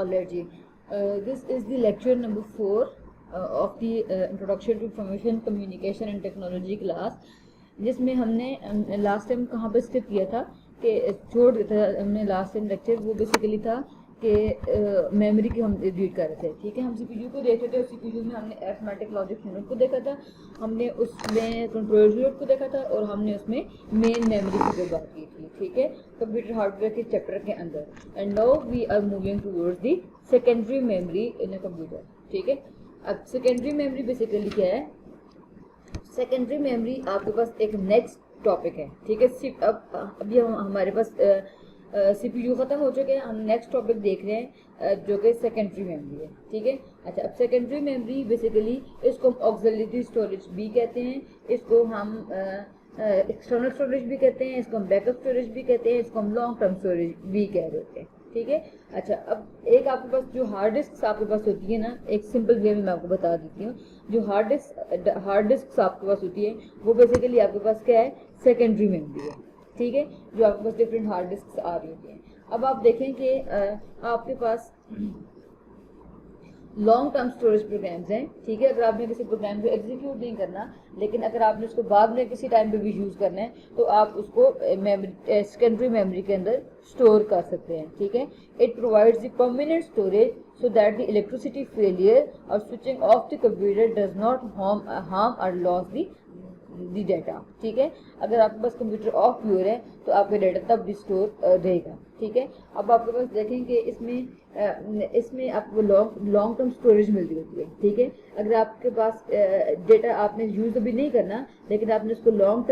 Alright ji, this is the lecture number 4 of the introduction to information communication and technology class, जिसमें हमने last time कहाँ पर skip किया था कि छोड़ दिया था हमने लास्ट टाइम लेक्चर। वो बेसिकली था कि मेमोरी की हम रीड कर रहे थे। ठीक है, हम सीपीयू को देख रहे थे और सीपीयू में हमने अरिथमेटिक लॉजिक यूनिट को देखा था, हमने उसमें कंट्रोल यूनिट को देखा था और हमने उसमें मेन मेमोरी की जो बात की थी। ठीक है, कंप्यूटर हार्डवेयर के चैप्टर के अंदर। And now we are moving towards the secondary memory in a computer. ठीक है, अब सेकेंडरी मेमोरी बेसिकली क्या है? सेकेंडरी मेमोरी आपके पास एक नेक्स्ट टॉपिक है। ठीक है, अब अभी हमारे पास सीपीयू खत्म हो चुके हैं, हम नेक्स्ट टॉपिक देख रहे हैं जो कि सेकेंडरी मेमोरी है। ठीक है, अच्छा, अब सेकेंडरी मेमोरी बेसिकली इसको हम ऑक्सिलरी स्टोरेज भी कहते हैं, इसको हम एक्सटर्नल स्टोरेज भी कहते हैं, इसको हम बैकअप स्टोरेज भी कहते हैं, इसको हम लॉन्ग टर्म स्टोरेज भी कह रहे होते हैं। ठीक है, अच्छा, अब एक आपके पास जो हार्ड डिस्क आपके पास होती है ना, एक सिंपल वे में मैं आपको बता देती हूँ। जो हार्ड डिस्क आपके पास होती है वो बेसिकली आपके पास क्या है? सेकेंडरी मेमोरी है। ठीक है, जो आपके पास डिफरेंट हार्ड डिस्क आ रही होती हैं। अब आप देखें कि आपके पास लॉन्ग टर्म स्टोरेज प्रोग्राम्स हैं। ठीक है, अगर आपने किसी प्रोग्राम को एग्जीक्यूट नहीं करना, लेकिन अगर आपने उसको बाद में किसी टाइम पे भी यूज़ करना है, तो आप उसको सेकेंडरी मेमोरी के अंदर स्टोर कर सकते हैं। ठीक है, it provides the permanent storage so that the electricity failure or switching off the computer does not harm or loss the data. ठीक है, अगर आपके पास कंप्यूटर ऑफ भी हो रहा है तो आपका डाटा तब भी स्टोर रहेगा। ठीक है, अब आपके पास देखें कि इसमें आपको लॉन्ग टर्म स्टोरेज मिलती होती है। ठीक है, अगर आपके पास डेटा आपने यूज़ अभी नहीं करना, लेकिन आपने उसको लॉन्ग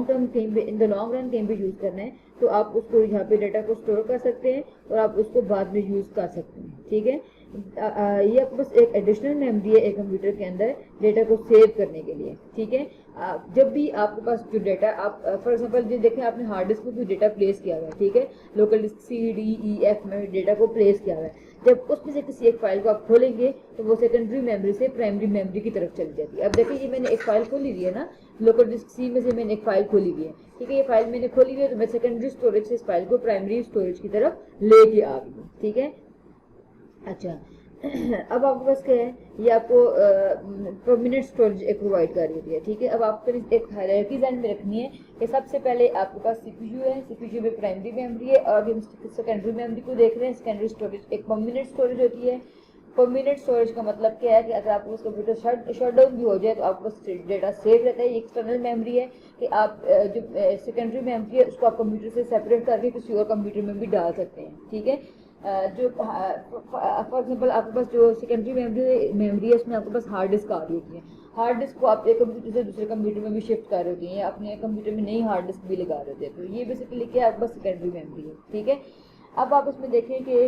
टर्म कहीं पे इन द लॉन्ग रन कहीं पे यूज़ करना है, तो आप उसको यहाँ पे डाटा को स्टोर कर सकते हैं और आप उसको बाद में यूज़ कर सकते हैं। ठीक है, ये आपके पास एक एडिशनल मेमोरी है एक कंप्यूटर के अंदर डेटा को सेव करने के लिए। ठीक है, जब भी आपके पास जो डेटा आप फॉर एग्जांपल देखें, आपने हार्ड डिस्क में कोई डेटा प्लेस किया हुआ है। ठीक है, लोकल डिस्क C/D/E/F में डेटा को प्लेस किया हुआ है, जब उसमें से किसी एक फाइल को आप खोलेंगे तो वो सेकेंडरी मेमोरी से प्राइमरी मेमोरी की तरफ चली जाती है। अब देखिए, ये मैंने एक फाइल खोली हुई है ना, लोकल डिस्क C में से मैंने एक फाइल खोली हुई है। ठीक है, ये फाइल मैंने खोली हुई है तो मैं सेकेंडरी स्टोरेज से इस फाइल को प्राइमरी स्टोरेज की तरफ लेके आ गई हूँ। ठीक है, अच्छा, अब आपके पास क्या है? ये आपको परमानेंट स्टोरेज एक प्रोवाइड कर रही है। ठीक है, अब आपको एक हायरार्की ध्यान में रखनी है कि सबसे पहले आपके पास सीपीयू है, सीपीयू में प्राइमरी मेमोरी है, और हम सेकेंडरी मेमोरी को देख रहे हैं। सेकेंडरी स्टोरेज एक परमानेंट स्टोरेज होती है। परमानेंट स्टोरेज का मतलब क्या है कि अगर आपको कंप्यूटर शट डाउन भी हो जाए तो आपको डेटा सेव रहता है। ये एक्सटर्नल मेमोरी है कि आप जो सेकेंडरी मेमोरी है उसको आप कंप्यूटर से सेपरेट करके किसी और कंप्यूटर में भी डाल सकते हैं। ठीक है, जो फॉर एग्जांपल आपके पास जो सेकेंडरी मेमोरी है उसमें आपके पास हार्ड डिस्क आ रही होती है। हार्ड डिस्क को आप एक कंप्यूटर से दूसरे कंप्यूटर में भी शिफ्ट कर रहे होती हैं, या अपने कंप्यूटर में नई हार्ड डिस्क भी लगा रहे होते हैं। तो ये बेसिकली क्या है? आपके पास सेकेंडरी मेमोरी है। ठीक है, अब आप इसमें देखें कि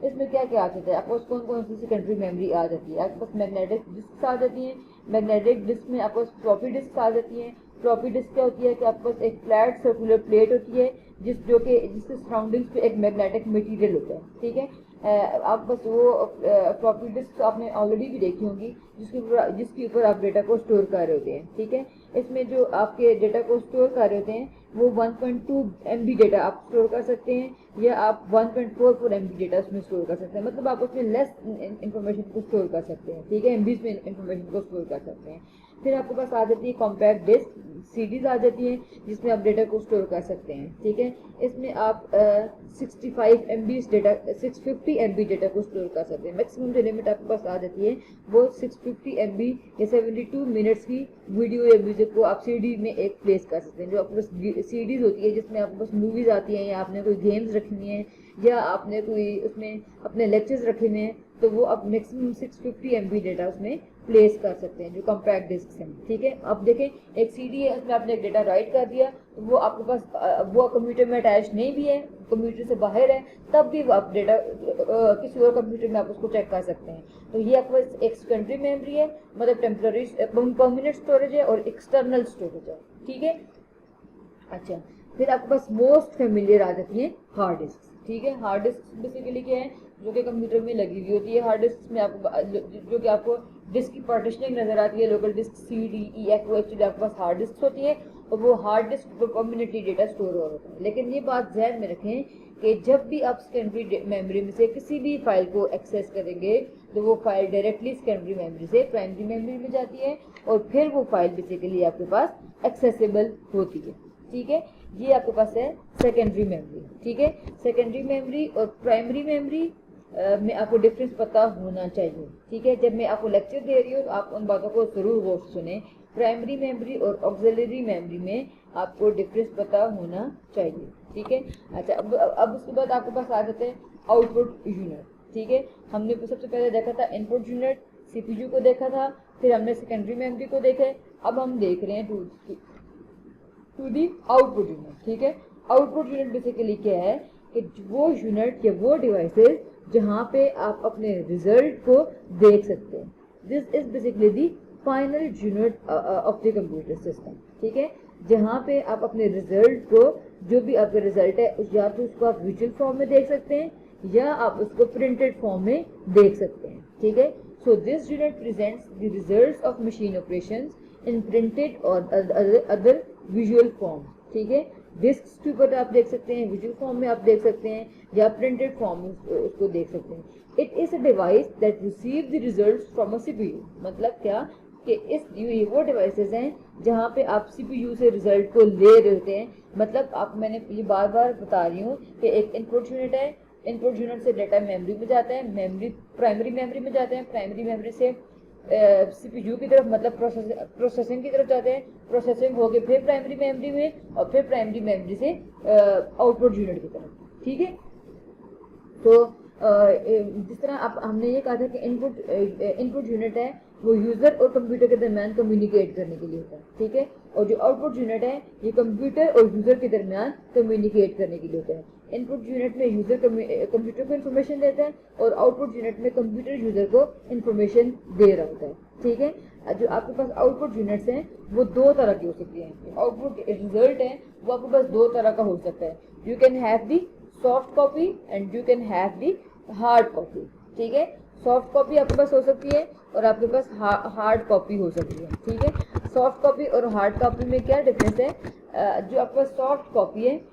इसमें क्या क्या आ जाता है। आपके पास कौन कौन सी सेकेंडरी मेमोरी आ जाती है? आपके पास मैग्नेटिक डिस्क आ जाती हैं। मैग्नेटिक डिस्क में आपके पास फ्लॉपी डिस्क आ जाती हैं। फ्लॉपी डिस्क क्या होती है कि आपके पास एक फ्लैट सर्कुलर प्लेट होती है जिसके सराउंडिंग्स पे एक मैग्नेटिक मटेरियल होता है। ठीक है, आप बस वो फ्लॉपी डिस्क आपने ऑलरेडी भी देखी होंगी जिसके ऊपर आप डेटा को स्टोर कर रहे होते हैं। ठीक है, इसमें जो आपके डेटा को स्टोर कर रहे होते हैं वो 1.2 MB डेटा आप स्टोर कर सकते हैं, या आप 1.44 MB डेटा उसमें स्टोर कर सकते हैं। मतलब आप उसमें लेस इंफॉर्मेशन को स्टोर कर सकते हैं। ठीक है, MBs में इंफॉर्मेशन को स्टोर कर सकते हैं। फिर आपके पास आ जाती है कॉम्पैक्ट डिस्क, CDs आ जाती हैं जिसमें आप डेटा को स्टोर कर सकते हैं। ठीक है, इसमें आप 65 MB डेटा 650 MB डेटा को स्टोर कर सकते हैं। मैक्सिमम जो लिमिट आपके पास आ जाती है वो 650 MB या 72 मिनट्स की वीडियो या म्यूजिक को आप CD में एक प्लेस कर सकते हैं। जो आपके पास CDs होती है जिसमें आपके पास मूवीज आती हैं, या आपने कोई गेम्स रखनी है, या आपने कोई उसमें अपने लेक्चर्स रखे हुए हैं, तो वो आप मैक्सिमम 650 MB डेटा उसमें प्लेस कर सकते हैं, जो कॉम्पैक्ट डिस्क हैं। ठीक है, अब देखें, एक CD है उसमें आपने एक डेटा राइट कर दिया, तो वो आपके पास वो कंप्यूटर में अटैच नहीं भी है, कंप्यूटर से बाहर है, तब भी वो आप डेटा किसी और कंप्यूटर में आप उसको चेक कर सकते हैं। तो ये आपके पास एक सेकेंडरी मेमोरी है, मतलब टेम्पररी परमानेंट स्टोरेज है, और एक्सटर्नल स्टोरेज है। ठीक है, अच्छा, फिर आपके पास मोस्ट फेमिलियर आ जाती है हार्ड डिस्क। ठीक है, हार्ड डिस्क बेसिकली क्या है? जो कि कंप्यूटर में लगी हुई होती है। हार्ड डिस्क में आपको जो कि आपको डिस्क की पार्टीशनिंग नजर आती है, लोकल डिस्क C/D/E/F, वो एक्चुअली आपके पास हार्ड डिस्क होती है, और वो हार्ड डिस्क पर परमानेंटली डेटा स्टोर हो होता है। लेकिन ये बात ध्यान में रखें कि जब भी आप सेकेंडरी मेमोरी में से किसी भी फाइल को एक्सेस करेंगे तो वो फाइल डायरेक्टली सेकेंडरी मेमोरी से प्राइमरी मेमोरी में जाती है और फिर वो फाइल बेसिकली आपके पास एक्सेसिबल होती है। ठीक है, ये आपके पास है सेकेंडरी मेमोरी। ठीक है, सेकेंडरी मेमोरी और प्राइमरी मेमोरी में आपको डिफरेंस पता होना चाहिए। ठीक है, जब मैं आपको लेक्चर दे रही हूँ तो आप उन बातों को जरूर गौर से सुने। प्राइमरी मेमोरी और ऑक्सिलरी मेमोरी में आपको डिफरेंस पता होना चाहिए। ठीक है, अच्छा अब उसके बाद आपके पास आ जाते हैं आउटपुट यूनिट। ठीक है, हमने सबसे पहले देखा था इनपुट यूनिट, सीपीयू को देखा था, फिर हमने सेकेंडरी मेमोरी को देखे, अब हम देख रहे हैं टू दी आउटपुट यूनिट। ठीक है, आउटपुट यूनिट बेसिकली क्या है कि वो यूनिट या वो डिवाइसेस जहाँ पे आप अपने रिजल्ट को देख सकते हैं। This is basically the final unit of the computer system. ठीक है, जहाँ पे आप अपने रिजल्ट को, जो भी आपका रिजल्ट है, या तो उसको आप विजुअल फॉर्म में देख सकते हैं या आप उसको प्रिंटेड फॉर्म में देख सकते हैं। ठीक है, so this unit presents the results of machine operations in printed और अदर विजुअल फॉर्म। ठीक है, डिस्क के ऊपर आप देख सकते हैं, विजुअल फॉर्म में आप देख सकते हैं या प्रिंटेड फॉर्म में उसको देख सकते हैं। It is a device that receive the results from a CPU. मतलब क्या कि ये वो डिवाइसेस हैं जहाँ पे आप सीपीयू से रिजल्ट को ले रहे होते हैं। मतलब आप, मैंने ये बार बार बता रही हूँ कि एक इनपुट यूनिट है, इनपुट यूनिट से डाटा मेमोरी में जाता है, मेमोरी प्राइमरी मेमोरी में जाते हैं, प्राइमरी मेमोरी से सीपीयू की तरफ मतलब प्रोसेसिंग की तरफ जाते हैं, प्रोसेसिंग हो गए फिर प्राइमरी मेमोरी में और फिर प्राइमरी मेमोरी से आउटपुट यूनिट की तरफ। ठीक है, तो जिस तरह आप, हमने ये कहा था कि इनपुट यूनिट है वो यूजर और कंप्यूटर के दरमियान कम्युनिकेट करने के लिए होता है। ठीक है, और जो आउटपुट यूनिट है ये कंप्यूटर और यूजर के दरमियान कम्युनिकेट करने के लिए होता है। इनपुट यूनिट में यूजर कंप्यूटर को इन्फॉर्मेशन देता है और आउटपुट यूनिट में कंप्यूटर यूजर को इन्फॉर्मेशन दे रहा होता है। ठीक है, जो आपके पास आउटपुट यूनिट्स हैं वो दो तरह की हो सकती हैं। आउटपुट रिजल्ट है वो आपके पास दो तरह का हो सकता है। You can have the soft copy and you can have the hard copy. ठीक है, सॉफ्ट कॉपी आपके पास हो सकती है और आपके पास हार्ड कॉपी हो सकती है। ठीक है, सॉफ्ट कॉपी और हार्ड कॉपी में क्या डिफरेंस है? जो आपके पास सॉफ्ट कॉपी है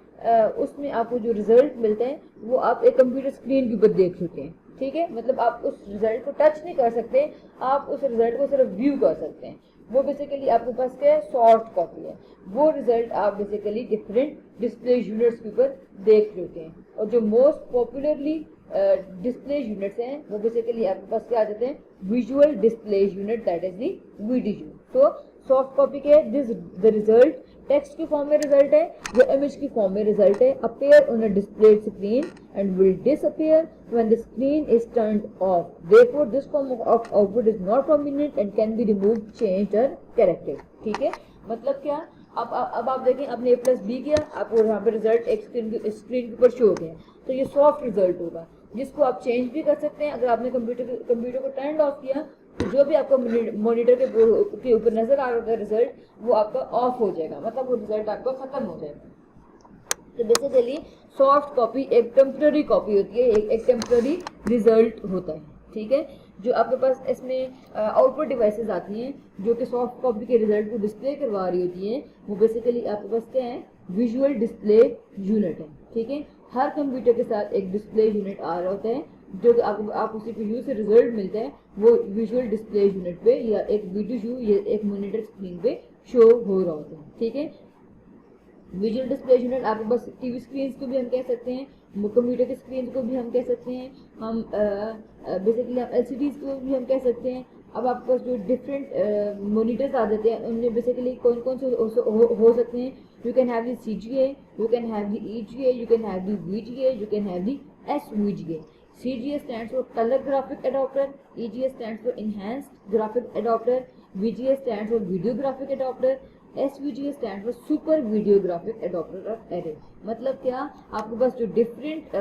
उसमें आपको जो रिजल्ट मिलते हैं वो आप एक कंप्यूटर स्क्रीन के ऊपर देख सकते हैं। ठीक है, मतलब आप उस रिजल्ट को टच नहीं कर सकते, आप उस रिजल्ट को सिर्फ व्यू कर सकते हैं। वो बेसिकली आपके पास क्या है? सॉफ्ट कॉपी है। वो रिजल्ट आप बेसिकली डिफरेंट डिस्प्ले यूनिट्स के ऊपर देख लेते हैं। और जो मोस्ट पॉपुलरली डिस्प्ले यूनिट्स हैं वो बेसिकली आपके पास क्या आ जाते हैं? Visual display unit, that is the VDU. तो सॉफ्ट कॉपी के दिस द रिजल्ट टेक्स्ट की फॉर्म में रिजल्ट है या इमेज की फॉर्म में रिजल्ट है, appear on a displayed screen and will disappear when the screen is turned of. Therefore this form of output is not permanent and can be removed, changed और corrected. ठीक है, मतलब क्या? अब आप देखें, आपने ए प्लस बी किया, आपको यहाँ पे रिजल्ट एक स्क्रीन के ऊपर शो हो गया, तो ये सॉफ्ट रिजल्ट होगा जिसको आप चेंज भी कर सकते हैं। अगर आपने कंप्यूटर को टर्न ऑफ किया तो जो भी आपको मॉनिटर के ऊपर नजर आ रहा है रिजल्ट वो आपका ऑफ हो जाएगा, मतलब वो रिजल्ट आपका खत्म हो जाएगा। तो बेसिकली सॉफ्ट कॉपी एक टेम्पररी कॉपी होती है, एक टेम्पररी रिजल्ट होता है। ठीक है, जो आपके पास इसमें आउटपुट डिवाइसेस आती हैं जो कि सॉफ्ट कॉपी के रिजल्ट को डिस्प्ले करवा रही होती हैं, वो बेसिकली आपके पास क्या है? विजुअल डिस्प्ले यूनिट है। ठीक है, हर कंप्यूटर के साथ एक डिस्प्ले यूनिट आ रहा होता है जो कि आपको सीपीयू से रिजल्ट मिलता है वो विजुअल डिस्प्ले यूनिट पे या एक वीडीयू या एक मॉनिटर स्क्रीन पे शो हो रहा होता है। ठीक है, विजुअल डिस्प्ले यूनिट आपके पास टीवी स्क्रीन को भी हम कह सकते हैं, कंप्यूटर की स्क्रीन को भी हम कह सकते हैं, हम बेसिकली हम एलसीडीज को भी हम कह सकते हैं। अब आपके पास जो डिफरेंट मॉनिटर्स आ जाते हैं उनमें बेसिकली कौन कौन से हो सकते हैं? You can have the CGA, you can have the EGA, you can have the VGA, you can have the SVGA. CGA stands for color graphic adapter, EGA stands for enhanced graphic adapter, VGA stands for video graphic adapter, SVGA stands for super video graphic adapter of array। मतलब क्या? आपके पास जो different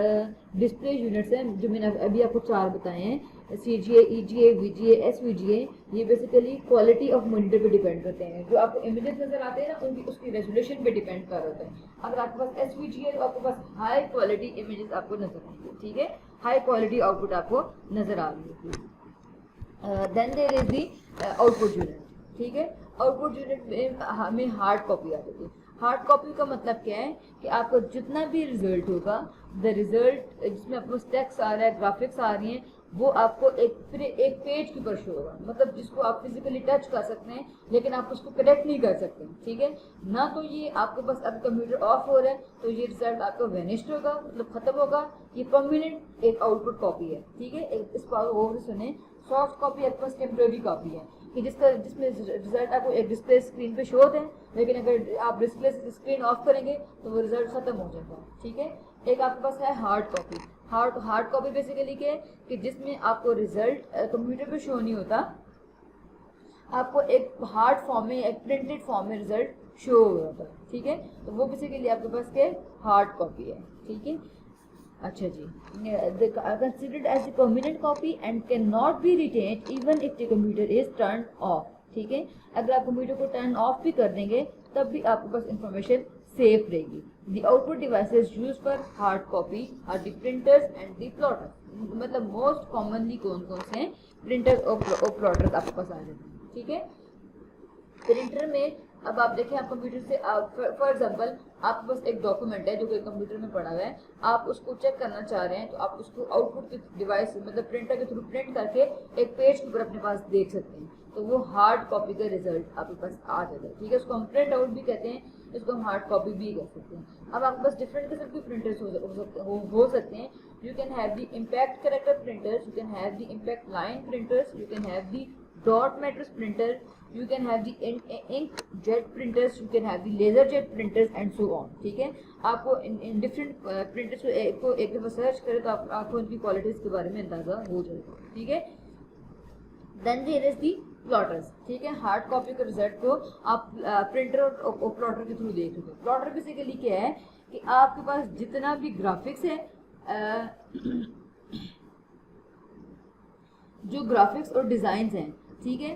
display units हैं जो मैंने अभी आपको 4 बताए हैं, CGA, EGA, VGA, SVGA, ये बेसिकली क्वालिटी ऑफ मॉनिटर पे डिपेंड करते हैं। जो आपको इमेजेस नजर आते हैं ना उनकी उसकी रेजोल्यूशन पे डिपेंड कर होता है। अगर आपके पास SVGA है तो आपके पास हाई क्वालिटी इमेजेस आपको नजर आएंगे। ठीक है, हाई क्वालिटी आउटपुट आपको नजर आ रही है। Then there is the output unit. ठीक है। आउटपुट यूनिट में हमें हार्ड कॉपी आती थी। हार्ड कॉपी का मतलब क्या है कि आपको जितना भी रिजल्ट होगा, द रिजल्ट जिसमें आपको टेक्स्ट आ रहा है, ग्राफिक्स आ रही हैं, वो आपको एक पेज के ऊपर शो होगा, मतलब जिसको आप फिजिकली टच कर सकते हैं लेकिन आप उसको करेक्ट नहीं कर सकते, ठीक है ना। तो ये आपके पास अब कंप्यूटर ऑफ हो रहा है तो ये रिजल्ट आपका वेनिश्ड होगा, मतलब खत्म होगा। ये परमानेंट एक आउटपुट कॉपी है, ठीक है। इस बात को सुने, सॉफ्ट कॉपी आपके पास टेम्परेरी कॉपी है कि जिसमें रिजल्ट आपको एक डिस्प्ले स्क्रीन पे शो दें, लेकिन अगर आप डिस्प्ले स्क्रीन ऑफ करेंगे तो वो रिजल्ट खत्म हो जाएगा, ठीक है। एक आपके पास है hard copy. Hard copy basically क्या है कि जिसमें आपको रिजल्ट कंप्यूटर पे शो नहीं होता, आपको एक हार्ड फॉर्म में, एक प्रिंटेड फॉर्म में रिजल्ट शो हो जाता है, ठीक है। तो वो बेसिकली आपके पास के हार्ड कॉपी है, ठीक है। अच्छा जी, considered as a permanent copy and cannot be retained even if the computer is turned off, ठीक है। अगर आप कंप्यूटर को टर्न ऑफ भी कर देंगे तब भी आपके पास इंफॉर्मेशन सेफ रहेगी। The output devices used for hard copy are the printers and the plotters, मतलब मोस्ट कॉमनली कौन कौन से हैं, प्रिंटर और प्लॉटर्स आपके पास आ जाते हैं, ठीक है। प्रिंटर में अब आप देखें, आप कंप्यूटर से फॉर एग्जांपल आपके पास एक डॉक्यूमेंट है जो कि कंप्यूटर में पड़ा हुआ है, आप उसको चेक करना चाह रहे हैं तो आप उसको आउटपुट के डिवाइस मतलब प्रिंटर के थ्रू प्रिंट करके एक पेज के ऊपर अपने पास देख सकते हैं, तो वो हार्ड कॉपी का रिजल्ट आपके पास आ जाता है, ठीक है। उसको हम प्रिंट आउट भी कहते हैं, इसको हम हार्ड कॉपी भी कर सकते हैं। अब आपके पास डिफरेंट किस्म के प्रिंटर्स हो सकते हैं। You can have the impact character printers, you can have the impact line printers, you can have the dot matrix printer, you can have the inkjet printers, you can have the laser jet printers and so on, ठीक है। आपको in different printers को एक दफा search करें तो आपको इनकी क्वालिटीज के बारे में अंदाजा हो जाएगा, ठीक है। Then there is the plotters, ठीक है। हार्ड कॉपी के रिजल्ट को आप प्रिंटर और प्लॉटर के थ्रू देख सकते हो। प्लॉटर बेसिकली क्या है कि आपके पास जितना भी ग्राफिक्स है, जो ग्राफिक्स और डिजाइन हैं, ठीक है,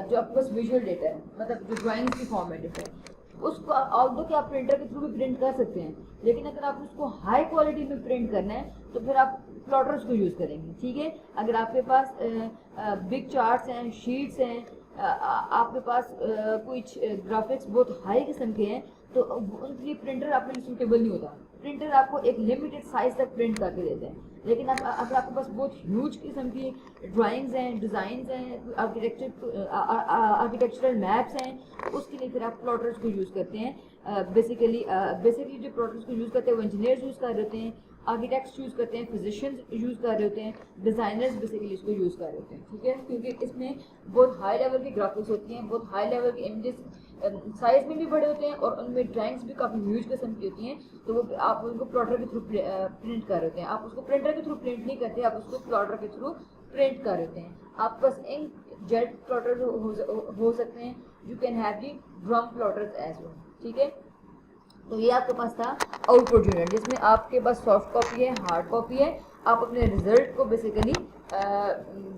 जो आपके पास विजुअल डेटा है, मतलब जो ड्राइंग्स की फॉर्मेट है, उसको आउटडोर के आप प्रिंटर के थ्रू भी प्रिंट कर सकते हैं, लेकिन अगर आप उसको हाई क्वालिटी में प्रिंट करना है तो फिर आप प्लॉटर्स को यूज़ करेंगे, ठीक है। अगर आपके पास बिग चार्ट्स हैं, शीट्स हैं, आपके पास कुछ ग्राफिक्स बहुत हाई किस्म के हैं, तो उनके लिए प्रिंटर आपके लिए सूटेबल नहीं होता। प्रिंटर आपको एक लिमिटेड साइज तक प्रिंट करके देते हैं, लेकिन अगर आपके पास बहुत ह्यूज किस्म की ड्राइंग्स हैं, डिज़ाइंस हैं, आर्किटेक्चरल मैप्स हैं, उसके लिए फिर आप प्लॉटर्स को यूज़ करते हैं। बेसिकली जो प्लॉटर्स को यूज़ करते हैं वो इंजीनियर्स यूज़ कर रहे होते हैं, आर्किटेक्ट्स यूज़ करते हैं, फिजिशियंस यूज़ कर रहे होते हैं, डिज़ाइनर्स बेसिकली इसको यूज़ कर रहे होते हैं, ठीक है। क्योंकि इसमें बहुत हाई लेवल की ग्राफिक्स होती हैं, बहुत हाई लेवल की इमेजेस साइज में भी बड़े होते हैं और उनमें ड्राइंग्स भी काफ़ी ह्यूज किस्म की होती हैं, तो वो आप उनको प्लॉटर के थ्रू प्रिंट कर रहे होते हैं। आप उसको प्रिंटर के थ्रू प्रिंट नहीं करते, आप उसको प्लॉटर के थ्रू प्रिंट कर रहे होते हैं। आप बस इंक जेट प्लॉटर हो सकते हैं, you can have the drum plotters as well, ठीक है। तो ये आपके पास था आउटपुट यूनिट, जिसमें आपके पास सॉफ्ट कॉपी है, हार्ड कॉपी है। आप अपने रिजल्ट को बेसिकली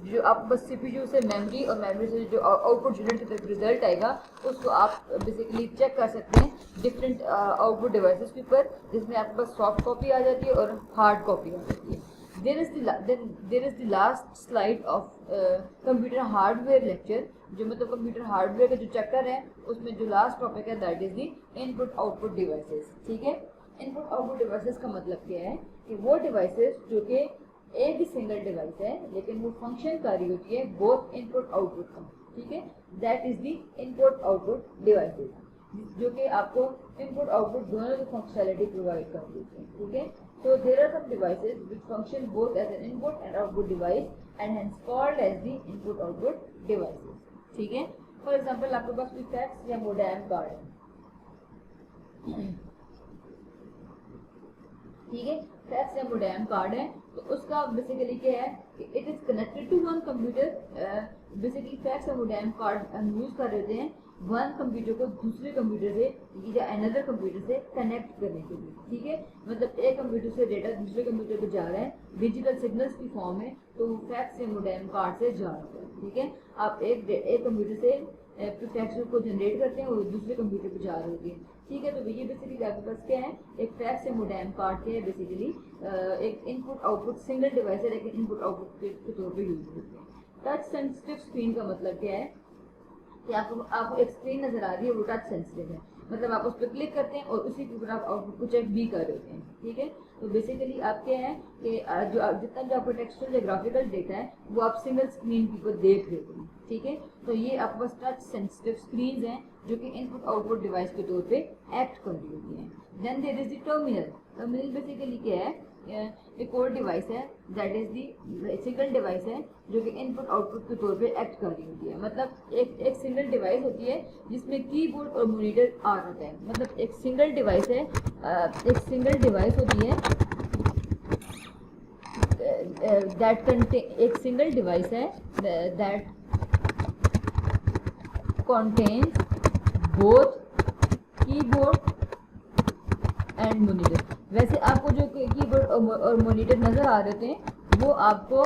जो आप बस सीपीयू से मेमोरी और मेमोरी से जो आउटपुट यूनिट की तरफ रिजल्ट आएगा उसको आप बेसिकली चेक कर सकते हैं डिफरेंट आउटपुट डिवाइसेस के ऊपर, जिसमें आपके पास सॉफ्ट कॉपी आ जाती है और हार्ड कॉपी आ जाती है। There is the last slide of computer hardware lecture, जो मतलब कंप्यूटर हार्डवेयर का जो चैप्टर है उसमें जो लास्ट टॉपिक है that is the input output devices, ठीक है। इनपुट आउटपुट डिवाइसेस का मतलब क्या है कि वो डिवाइसेस जो कि एक ही सिंगल डिवाइस है लेकिन वो फंक्शनकारी होती है बोथ इनपुट आउटपुट का, ठीक है। That is the input output devices, जो कि आपको इनपुट आउटपुट दोनों की फंक्शनैलिटी प्रोवाइड कर देते हैं, ठीक है। So there are some devices which function both as an input and output device and hence called as the input output devices, ठीक है। For example आपके पास कोई फैक्स या मोडेम कार्ड है, ठीक है, फैक्स या मोडेम कार्ड है, तो उसका बेसिकली क्या है कि it is connected to one computer. Basically fax या मोडेम कार्ड हम यूज कर रहे हैं वन कंप्यूटर को दूसरे कंप्यूटर से या अनदर कंप्यूटर से कनेक्ट करने के लिए, ठीक है। मतलब एक कंप्यूटर से डेटा दूसरे कंप्यूटर पे जा रहा है डिजिटल सिग्नल्स की फॉर्म में, तो फैक्स या मोडेम कार्ड से जा रहा है, ठीक है। आप एक कंप्यूटर से फैक्स को जनरेट करते हैं और दूसरे कंप्यूटर पे जा रहे होते हैं, ठीक है। तो ये बेसिकली आपके पास क्या है, एक फैक्स या मोडेम कार्ड के बेसिकली एक इनपुट आउटपुट सिंगल डिवाइस है लेकिन इनपुट आउटपुट के तौर पे यूज होते हैं। टच सेंसिटिव स्क्रीन का मतलब क्या है, कि आपको एक स्क्रीन नजर आ रही है, वो टच सेंसिटिव है, मतलब आप उस पर क्लिक करते हैं और उसी के ऊपर आप आउटपुट को चेक भी कर रहे होते हैं, ठीक है। तो बेसिकली आप क्या है कि जितना भी आपको टेक्सचुअल या ग्राफिकल डेटा है वो आप सिंगल स्क्रीन के ऊपर देख रहे होते हैं, ठीक है। तो ये आपके पास टच सेंसिटिव स्क्रीन हैं जो कि इनपुट आउटपुट डिवाइस के तौर पे एक्ट कर रही होती हैं। Then there is the terminal. Terminal basically क्या है, एक और डिवाइस है, that is the single device है जो कि इनपुट आउटपुट के तौर पे एक्ट कर रही होती है। मतलब एक सिंगल डिवाइस होती है जिसमें कीबोर्ड और मॉनिटर आ जाता है। मतलब एक सिंगल डिवाइस है, एक सिंगल डिवाइस होती है दैट कंटेन, एक सिंगल डिवाइस है that contains both keyboard and monitor। वैसे आपको जो कीबोर्ड और मॉनिटर नजर आ रहे थे वो आपको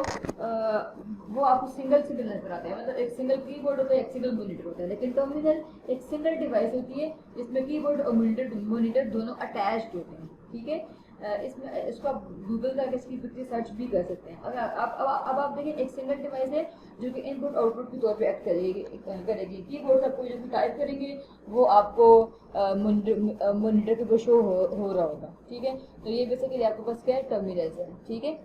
सिंगल नजर आता है। मतलब एक सिंगल कीबोर्ड होता है, एक सिंगल मॉनिटर होता है। लेकिन टर्मिनल एक सिंगल डिवाइस होती है जिसमें कीबोर्ड और मॉनिटर दोनों अटैच्ड होते हैं, ठीक है। इसमें इसको आप गूगल करके इसकी पिक्चर सर्च भी कर सकते हैं। अगर अब आप देखें, एक सिंगल डिवाइस है जो कि इनपुट आउटपुट के तौर पे एक्ट करेगी। कीबोर्ड आपको जो भी टाइप करेंगे वो आपको मॉनिटर के ऊपर शो हो रहा होगा, ठीक है। तो ये बेसिकली आपके पास क्या है, टर्मिनल्स है, ठीक है।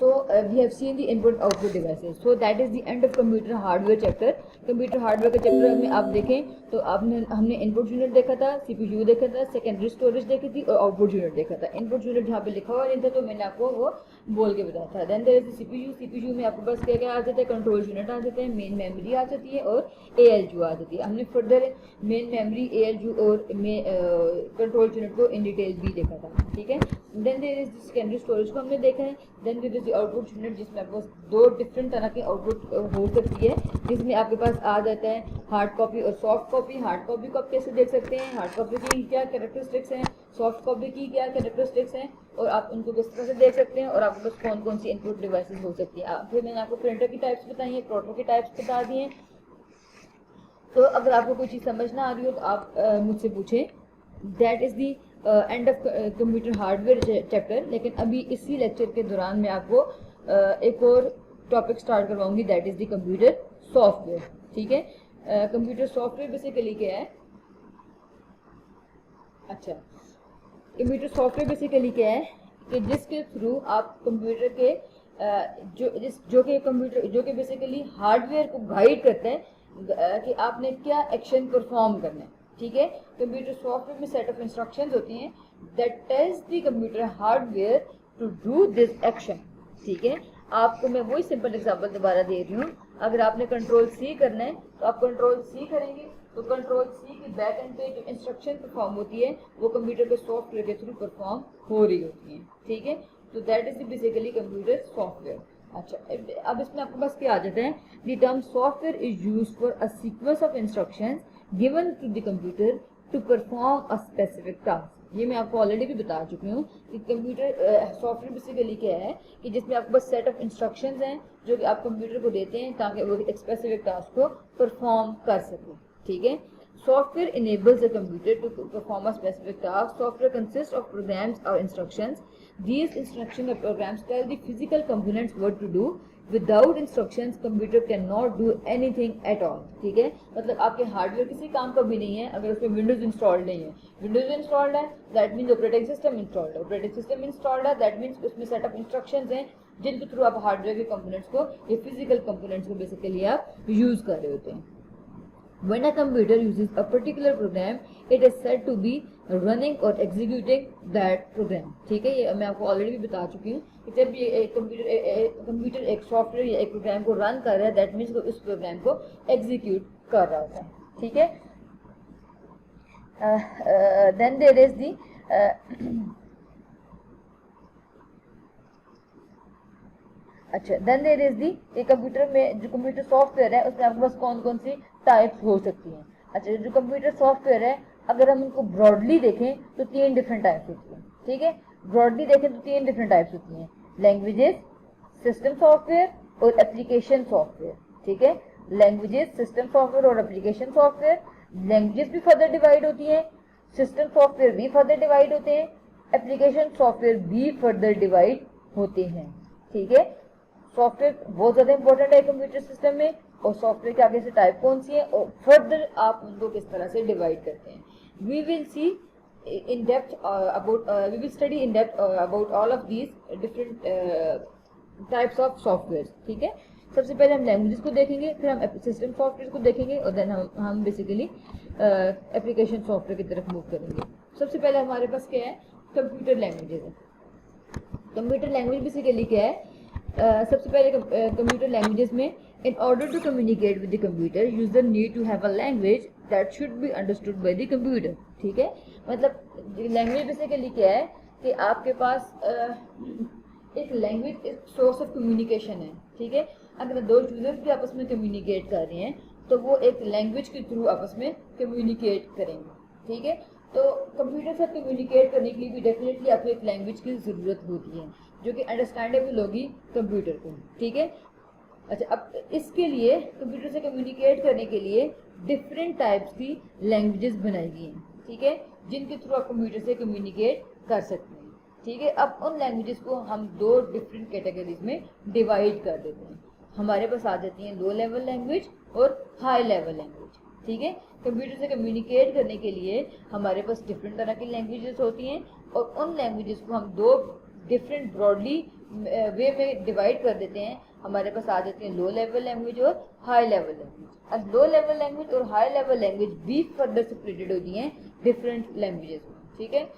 So we have seen the input output devices. So that is the end of computer hardware chapter. Computer hardware के चैप्टर में आप देखें तो हमने इनपुट यूनिट देखा था, सीपीयू देखा था, सेकेंडरी स्टोरेज देखी थी और आउटपुट यूनिट देखा था। इनपुट यूनिट जहाँ पे लिखा हुआ नहीं था तो मैंने आपको वो बोल के बताया था। Then there is CPU. CPU में आपके पास क्या क्या आ जाता है, कंट्रोल यूनिट आ जाते हैं, मेन मेमोरी आ जाती है और एएलयू आ जाती है। हमने फर्दर मेन मेमोरी, एएलयू और कंट्रोल यूनिट को इन डिटेल भी देखा था, ठीक है। Then there is secondary storage को हमने देखा है। Then there is output unit जिसमें आपको दो डिफरेंट तरह के आउटपुट हो सकती है, जिसमें आपके पास आ जाता है हार्ड कॉपी और सॉफ्ट कॉपी। हार्ड कॉपी को आप कैसे देख सकते हैं, हार्ड कॉपी की क्या कैरेक्टरिस्टिक्स हैं, सॉफ्ट कॉपी की क्या कैरेक्टरिस्टिक्स हैं और आप उनको किस तरह से देख सकते हैं और आपके पास कौन कौन सी इनपुट डिवाइसेस हो सकती है। फिर मैंने आपको प्रिंटर की टाइप्स बताई है, प्रोटो की टाइप्स बता दिए। तो अगर आपको कोई चीज़ समझ ना आ रही हो तो आप मुझसे पूछें। That is the end of computer hardware chapter. लेकिन अभी इसी लेक्चर के दौरान मैं आपको एक और टॉपिक स्टार्ट करवाऊंगी, that is the computer software, ठीक है। कंप्यूटर सॉफ्टवेयर बेसिकली क्या है, अच्छा, कंप्यूटर सॉफ्टवेयर बेसिकली क्या है कि जिसके थ्रू आप कंप्यूटर के जो कि बेसिकली हार्डवेयर को गाइड करते हैं कि आपने क्या एक्शन परफॉर्म करना है, ठीक है। कंप्यूटर सॉफ्टवेयर में सेट ऑफ इंस्ट्रक्शंस होती हैं that tells the computer hardware to do this action, ठीक है। आपको मैं वही सिंपल एग्जांपल दोबारा दे रही हूँ। अगर आपने कंट्रोल सी करना है तो आप कंट्रोल सी करेंगे तो कंट्रोल सी के बैक एंड पे जो इंस्ट्रक्शन परफॉर्म होती है वो कंप्यूटर के सॉफ्टवेयर के थ्रू परफॉर्म हो रही होती है, ठीक है। तो that is basically computer software. अच्छा, अब इसमें आपके पास क्या आ जाता है, the term software is used for a sequence of instructions given to the computer to perform a specific task. ये मैं आपको ऑलरेडी भी बता चुकी हूँ कि कंप्यूटर सॉफ्टवेयर बेसिकली क्या है कि जिसमें आपके पास सेट ऑफ इंस्ट्रक्शंस हैं जो कि आप कंप्यूटर को देते हैं ताकि वो एक स्पेसिफिक टास्क को परफॉर्म कर सके, ठीक है। Software enables a computer to perform a specific task. Software consists of programs or instructions. These instructions or programs tell the physical components what to do. Without instructions, computer cannot do anything at all. ठीक है, मतलब आपके hardware किसी काम का भी नहीं है अगर उसमें विंडोज इंस्टॉल्ड नहीं है। विंडोज इंस्टॉल्ड है that means operating system installed है, ऑपरेटिंग सिस्टम इंस्टॉल्ड है दैट मीन्स उसमें सेट ऑफ इंस्ट्रक्शंस हैं जिनके थ्रू आप हार्डवेयर के कंपोनेंट्स को या फिजिकल कंपोनेंट्स को बेसिकली आप यूज कर रहे होते हैं। When a computer uses a particular program, it is said to be running or executing that program. ठीक है, ये मैं आपको ऑलरेडी भी बता चुकी हूँ कि जब ये कंप्यूटर एक सॉफ्टवेयर या एक प्रोग्राम को रन कर रहा है दैट मीन्स उस प्रोग्राम को एग्जीक्यूट कर रहा होता है, ठीक है। देन देयर इज दी अच्छा, then there is the computer में जो कंप्यूटर सॉफ्टवेयर है उसमें आपके पास कौन कौन सी टाइप्स हो सकती हैं। अच्छा, जो कंप्यूटर सॉफ्टवेयर है अगर हम उनको ब्रॉडली देखें तो 3 डिफरेंट टाइप्स होती हैं, ठीक है। ब्रॉडली देखें तो 3 डिफरेंट टाइप्स होती हैं, लैंग्वेजेस, सिस्टम सॉफ्टवेयर और एप्लीकेशन सॉफ्टवेयर, ठीक है। लैंग्वेजेस, सिस्टम सॉफ्टवेयर और एप्लीकेशन सॉफ्टवेयर। लैंग्वेजेस भी फर्दर डिवाइड होती हैं, सिस्टम सॉफ्टवेयर भी फर्दर डिवाइड होते हैं, एप्लीकेशन सॉफ्टवेयर भी फर्दर डिवाइड होते हैं, ठीक है। सॉफ्टवेयर बहुत ज़्यादा इंपॉर्टेंट है कंप्यूटर सिस्टम में और सॉफ्टवेयर के आगे से टाइप कौन सी है, और फर्दर आप उनको किस तरह से डिवाइड करते हैं. We will see in depth about we will study in depth about all of these different types of softwares. ठीक है, सबसे पहले हम लैंग्वेजेस को देखेंगे, फिर हम सिस्टम सॉफ्टवेयर को देखेंगे, और देन हम बेसिकली एप्लीकेशन सॉफ्टवेयर की तरफ मूव करेंगे. सबसे पहले हमारे पास क्या है, कंप्यूटर लैंग्वेजेस है. कंप्यूटर लैंग्वेज बेसिकली क्या है, सबसे पहले कंप्यूटर लैंग्वेजेस में in order to communicate with the computer user need to have a language that should be understood by the computer. ठीक है, मतलब लैंग्वेज बेसिकली क्या है कि आपके पास एक लैंग्वेज एक सोर्स ऑफ कम्युनिकेशन है. ठीक है, अगर दो यूजर्स भी आपस में कम्युनिकेट कर रहे हैं तो वो एक लैंग्वेज के थ्रू आपस में कम्युनिकेट करेंगे. ठीक है, तो कंप्यूटर से कम्युनिकेट करने के लिए भी डेफिनेटली आपको एक लैंग्वेज की ज़रूरत होती है जो कि अंडरस्टैंडेबल होगी कंप्यूटर को. ठीक है, अच्छा, अब इसके लिए कंप्यूटर से कम्युनिकेट करने के लिए डिफरेंट टाइप्स की लैंग्वेजेस बनाई गई हैं. ठीक है, जिनके थ्रू आप कंप्यूटर से कम्युनिकेट कर सकते हैं. ठीक है, अब उन लैंग्वेजेस को हम दो डिफरेंट कैटेगरीज में डिवाइड कर देते हैं. हमारे पास आ जाती हैं लो लेवल लैंग्वेज और हाई लेवल लैंग्वेज. ठीक है, कंप्यूटर से कम्युनिकेट करने के लिए हमारे पास डिफरेंट तरह की लैंग्वेजेस होती हैं, और उन लैंग्वेजेस को हम दो डिफरेंट ब्रॉडली वे में डिवाइड कर देते हैं. हमारे पास आ जाती है लो लेवल लैंग्वेज और हाई लेवल लैंग्वेज. अब लो लेवल लैंग्वेज और हाई लेवल लैंग्वेज भी फर्दर सेपरेटेड होती हैं डिफरेंट लैंग्वेजेस में. ठीक है,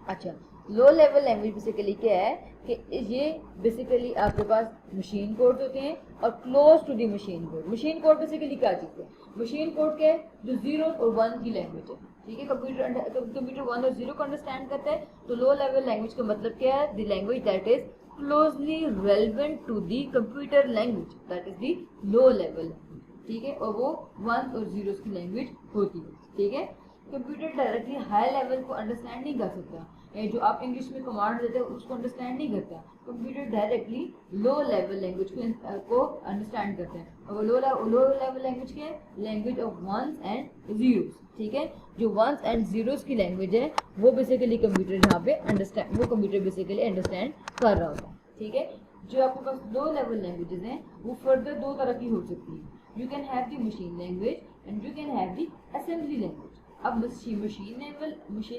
अच्छा, लो लेवल लैंग्वेज बेसिकली क्या है कि ये बेसिकली आपके पास मशीन कोड होते हैं और close to the machine code. Machine code basically क्या चीज़ है, मशीन कोड क्या है, जो 0 और 1 की लैंग्वेज है. ठीक है, कंप्यूटर 1 और 0 को अंडरस्टैंड करता है. तो लो लेवल लैंग्वेज का मतलब क्या है, the language that is closely relevant to the computer language, that is the low level language. ठीक है, और वो 1 और 0 की लैंग्वेज होती है. ठीक है, कंप्यूटर डायरेक्टली हाई लेवल को अंडरस्टैंड नहीं कर सकता. जो आप इंग्लिश में कमांड देते हैं उसको अंडरस्टैंड नहीं करता. Computer directly low level language को अंडरस्टैंड करता है. और लो लेवल लैंग्वेज क्या है, language of ones and zeros. ठीक है, जो वंस एंड जीरोस की लैंग्वेज है वो बेसिकली कंप्यूटर यहाँ पे अंडरस्टैंड, वो कंप्यूटर बेसिकली अंडरस्टैंड कर रहा होता है. ठीक है, जो आपके पास लो लेवल लैंग्वेजेस हैं वो फर्दर दो तरह की हो सकती है. You can have the machine language and you can have the assembly language. अब मशीन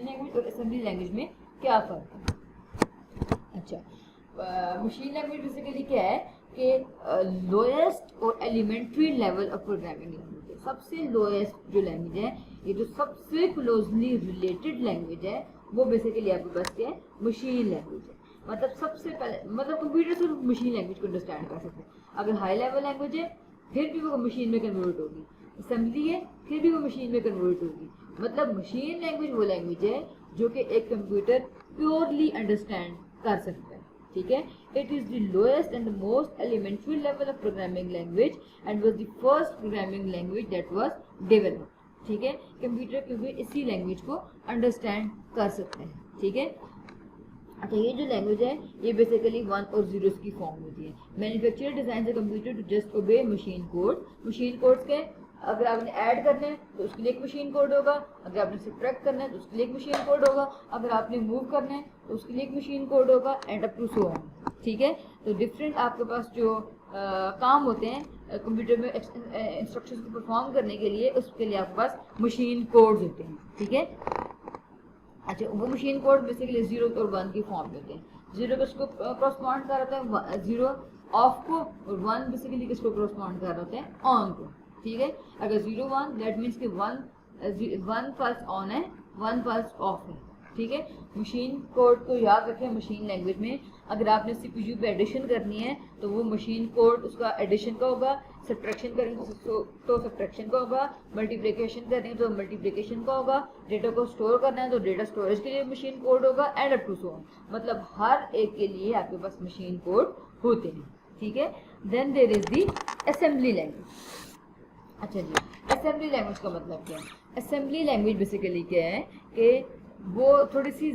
लैंग्वेज और असेंबली लैंग्वेज में क्या फ़र्क है. अच्छा, मशीन लैंग्वेज बेसिकली क्या है कि लोएस्ट और elementary level of programming language है. सबसे लोएस्ट जो लैंग्वेज है, ये जो सबसे क्लोजली रिलेटेड लैंग्वेज है, वो बेसिकली आपके पास क्या है, मशीन लैंग्वेज है. मतलब सबसे पहले मतलब कंप्यूटर से मशीन लैंग्वेज को अंडरस्टैंड कर सकते हैं. अगर हाई लेवल लैंग्वेज है फिर भी वो मशीन में कन्वर्ट होगी. असेंबली है फिर भी वो मशीन में कन्वर्ट होगी. मतलब मशीन लैंग्वेज वो लैंग्वेज है जो कि एक कंप्यूटर प्योरली अंडरस्टैंड कर सकता है. ठीक है, it is the lowest and the most elementary level of programming language and was the first programming language that was developed. ठीक है, कंप्यूटर क्योंकि इसी लैंग्वेज को अंडरस्टैंड कर सकते हैं. ठीक है, अच्छा, ये जो लैंग्वेज है ये बेसिकली 1 और 0 की फॉर्म होती है. Manufacturer design the computer to just obey machine code. Machine codes के अगर आपने ऐड करना है तो उसके लिए एक मशीन कोड होगा, अगर आपने सब्ट्रैक्ट करना है तो उसके लिए एक मशीन कोड होगा, अगर आपने मूव करना है तो उसके लिए एक मशीन कोड होगा, and up to so on. ठीक है, तो डिफरेंट आपके पास जो काम होते हैं कंप्यूटर में इंस्ट्रक्शंस को परफॉर्म करने के लिए, उसके लिए आपके पास मशीन कोड्स होते हैं. ठीक है, अच्छा, वो मशीन कोड बेसिकली 0 और 1 की फॉर्म होते हैं. 0 किसको कॉरस्पॉन्ड कर रहा होता है, 0 ऑफ को, और 1 बेसिकली किसको कॉरस्पॉन्ड कर रहा होता है, ऑन को. ठीक है, अगर 0 1 दैट मीन्स कि 1 पल्स ऑन है, 1 पल्स ऑफ है. ठीक है, मशीन कोड को याद रखें. मशीन लैंग्वेज में अगर आपने सीपीयू पे एडिशन करनी है तो वो मशीन कोड उसका एडिशन का होगा, सब्ट्रैक्शन करेंगे तो सब्ट्रैक्शन का होगा, मल्टीप्लिकेशन करेंगे तो मल्टीप्लिकेशन का होगा, डेटा को स्टोर करना है तो डेटा स्टोरेज के लिए मशीन कोड होगा, and up to so on. मतलब हर एक के लिए आपके पास मशीन कोड होते हैं. ठीक है, then there is the assembly language. अच्छा जी, असेंबली लैंग्वेज का मतलब क्या है. असेंबली लैंग्वेज बेसिकली क्या है कि वो थोड़ी सी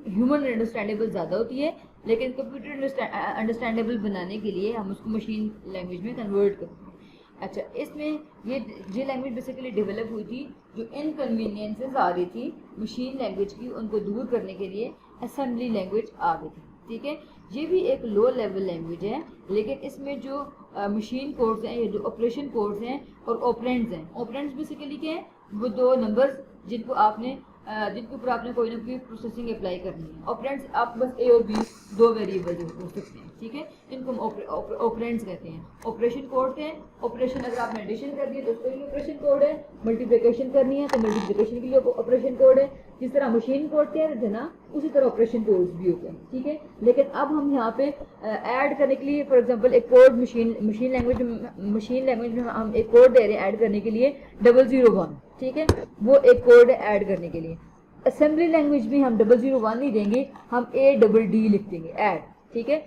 ह्यूमन अंडरस्टैंडेबल ज़्यादा होती है, लेकिन कंप्यूटर अंडरस्टैंडेबल बनाने के लिए हम उसको मशीन लैंग्वेज में कन्वर्ट करते हैं. अच्छा, इसमें ये लैंग्वेज बेसिकली डेवलप हुई थी, जो इनकन्वीनियंसेस आ रही थी मशीन लैंग्वेज की उनको दूर करने के लिए असेंबली लैंग्वेज आ गई थी. ठीक है, ये भी एक लो लेवल लैंग्वेज है, लेकिन इसमें जो मशीन कोड्स हैं, ये जो ऑपरेशन कोड्स हैं और ऑपरेंड्स हैं। ऑपरेंड्स बेसिकली क्या है, वो दो नंबर्स जिनको आपने जिनके ऊपर आपने कोई ना कोई प्रोसेसिंग अप्लाई करनी है। ऑपरेंड्स आप बस ए और बी दो वेरिएबल हो सकते हैं, ठीक है, इनको हम ऑपरेंड्स कहते हैं। ऑपरेशन कोड हैं, ऑपरेशन अगर आपने एडिशन करनी है तो उसके लिए ऑपरेशन कोड है, मल्टीप्लिकेशन करनी है तो मल्टीप्लिकेशन के लिए ऑपरेशन कोड है। जिस तरह मशीन कोड के थे ना, उसी तरह ऑपरेशन कोड्स भी होते हैं, ठीक है। लेकिन अब हम यहाँ पे ऐड करने के लिए, फॉर एग्जांपल एक कोड मशीन लैंग्वेज में हम एक कोड दे रहे हैं ऐड करने के लिए 001, ठीक है, वो एक कोड है ऐड करने के लिए। असेंबली लैंग्वेज में हम 001 नहीं देंगे, हम ADD लिख देंगे ऐड, ठीक है।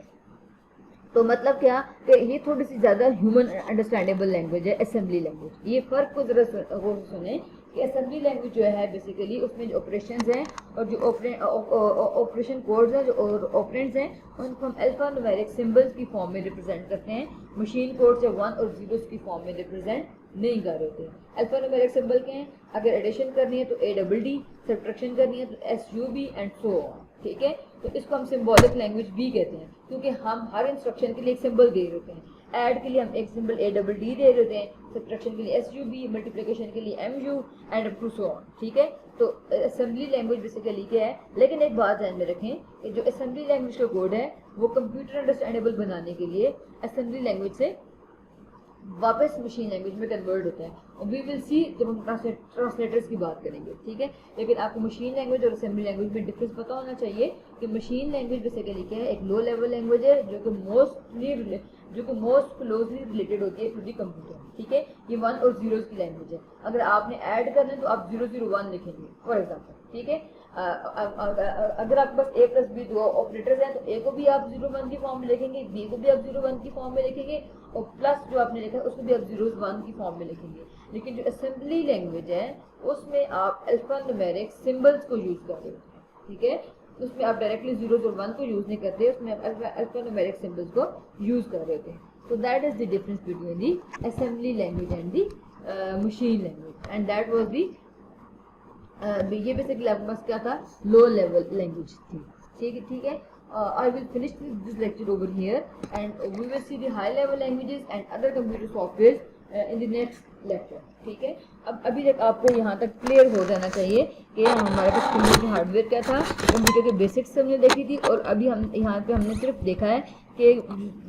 तो मतलब क्या कि ये थोड़ी सी ज़्यादा ह्यूमन अंडरस्टैंडेबल लैंग्वेज है असेंबली लैंग्वेज। ये फ़र्क को ज़रा सुने कि असेंबली लैंग्वेज जो है बेसिकली उसमें जो ऑपरेशंस हैं और जो ऑपरेशन कोड्स हैं, जो ऑपरेंड्स हैं, उनको हम अल्फा न्यूमेरिक सिंबल्स की फॉर्म में रिप्रेजेंट करते हैं। मशीन कोड से 1 और 0 की फॉर्म में रिप्रेजेंट नहीं कर रहे होते। अल्फा न्यूमेरिक सिंबल के हैं, अगर एडिशन करनी है तो ADD, सब्ट्रैक्शन करनी है तो SUB एंड सो ऑन, ठीक है। तो इसको हम सिंबॉलिक लैंग्वेज भी कहते हैं, क्योंकि हम हर इंस्ट्रक्शन के लिए एक सिंबल दे रहे होते हैं। ऐड के लिए हम एक सिंबल ADD दे रहे होते हैं, सब्ट्रैक्शन के लिए SUB, मल्टीप्लिकेशन के लिए MU and up to so on, ठीक है। तो असेंबली लैंग्वेज बेसिकली क्या है, लेकिन एक बात ध्यान में रखें कि जो असेंबली लैंग्वेज का कोड है वो कंप्यूटर अंडरस्टैंडेबल बनाने के लिए असेंबली लैंग्वेज से वापस मशीन लैंग्वेज में कन्वर्ट होता है। और वी विल सी जब हम ट्रांसलेटर्स की बात करेंगे, ठीक है। लेकिन आपको मशीन लैंग्वेज और असेंबली लैंग्वेज में डिफरेंस पता होना चाहिए कि मशीन लैंग्वेज बेसिकली क्या है, एक लो लेवल लैंग्वेज है जो कि मोस्ट क्लोजली रिलेटेड होती है टू दी कंप्यूटर, ठीक है। ये 1 और 0 की लैंग्वेज है। अगर आपने ऐड करना है तो आप 001 लिखेंगे फॉर एग्जाम्पल, ठीक है। अगर आपके पास A+B दो ऑपरेटर्स हैं तो A को भी आप 01 की फॉर्म में लिखेंगे, B को भी आप 01 की फॉर्म में लिखेंगे और प्लस जो आपने लिखा है उसको भी आप 01 की फॉर्म में लिखेंगे। लेकिन जो असेंबली लैंग्वेज है उसमें आप अल्फा न्यूमेरिक सिंबल्स को यूज कर रहे होते हैं, ठीक है। उसमें आप डायरेक्टली 0 और 1 को यूज नहीं करते, उसमें आप अल्फा न्यूमेरिक सिंबल्स को यूज कर रहे होते हैं। So that is the difference between the assembly language and the machine language, and that was the ये बेसिकली आपके पास क्या था, लो लेवल लैंग्वेज थी, ठीक है। I will finish this lecture over here and we will see the high level languages and other computer softwares in the next lecture, ठीक है। अब अभी तक आपको यहाँ तक क्लियर हो जाना चाहिए कि हमारे पास कंप्यूटर हार्डवेयर क्या था, कंप्यूटर के बेसिक्स हमने देखी थी, और अभी हम यहाँ पे हमने सिर्फ देखा है कि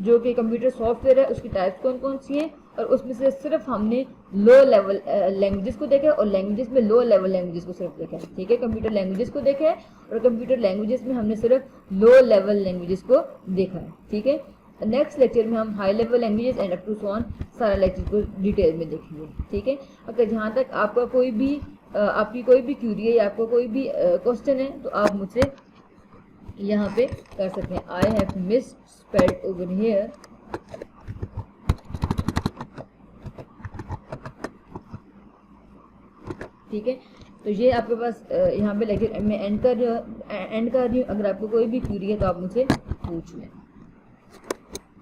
जो कि कंप्यूटर सॉफ्टवेयर है उसकी टाइप्स कौन कौन सी हैं, और उसमें से सिर्फ हमने लो लेवल लैंग्वेजेस को देखा है और लैंग्वेजेस में लो लेवल लैंग्वेजेस को सिर्फ देखा है, ठीक है। कंप्यूटर लैंग्वेजेस को देखा है और कंप्यूटर लैंग्वेजेस में हमने सिर्फ लो लेवल लैंग्वेजेस को देखा है, ठीक है। नेक्स्ट लेक्चर में हम high level languages and up to so on सारा लेक्चर को डिटेल में देखेंगे, ठीक है। अगर जहाँ तक आपका कोई भी आपकी कोई भी क्यूरी है या आपका कोई भी क्वेश्चन है तो आप मुझसे यहाँ पे कर सकते हैं। I have miss spelled over here, ठीक है। तो ये आपके पास यहाँ पे लेक्चर मैं एंड कर रही हूँ। अगर आपको कोई भी क्यूरी है तो आप मुझसे पूछ लें।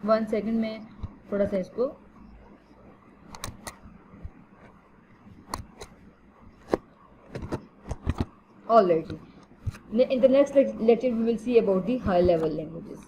1 सेकंड में थोड़ा सा इसको alright. In the next lecture we will see about the high level languages.